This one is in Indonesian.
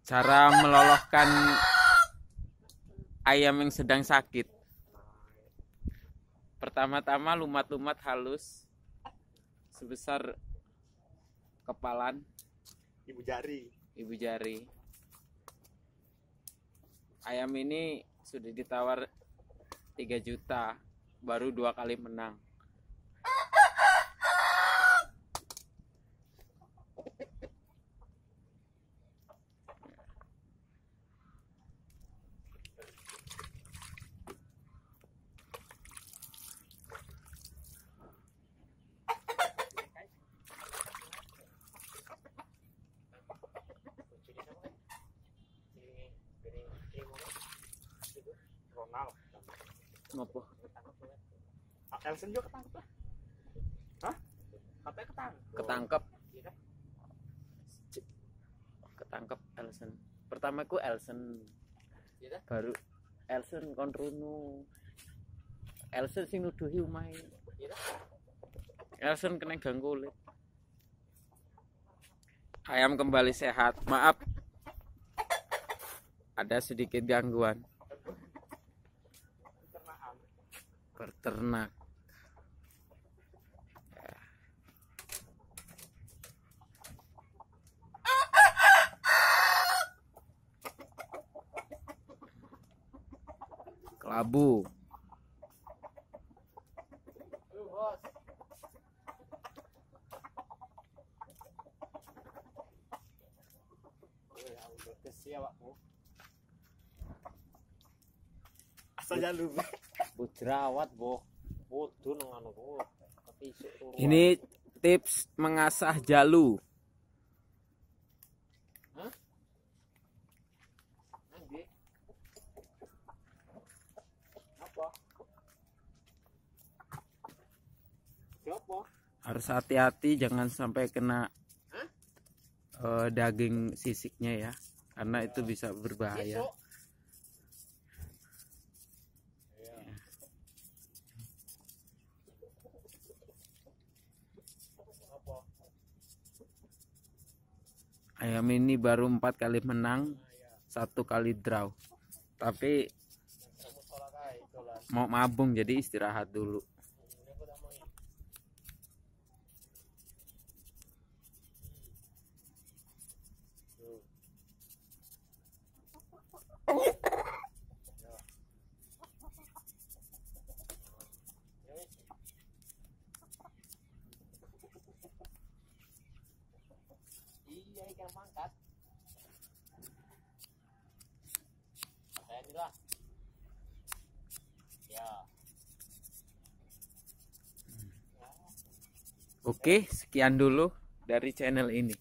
Cara meloloskan ayam yang sedang sakit. Pertama-tama lumat-lumat halus sebesar kepalan ibu jari. Ayam ini sudah ditawar 3 juta, baru 2 kali menang. Ronald. Ngopo? Elsen juga ketangkep lah. Hah? Katanya Ketangkep. Ketangkep Elsen. Pertama ku Elsen. Baru Elsen kon Runo. Elsen sing nuduhi umahe. Elsen kena ganggu kulit. Ayam kembali sehat. Maaf, ada sedikit gangguan. Peternak. Kelabu. Asal jalu. Bu jerawat, Bu. Wudu nang anu ku. Ini tips mengasah jalu. Hah? Nanti. Apa? Siapa? Harus hati-hati jangan sampai kena daging sisiknya ya, karena itu bisa berbahaya. Ayam ini baru 4 kali menang, 1 kali draw. Tapi mau mabung jadi istirahat dulu. Iya, ikan mangkat. Saya inilah. Ya. Oke, sekian dulu dari channel ini.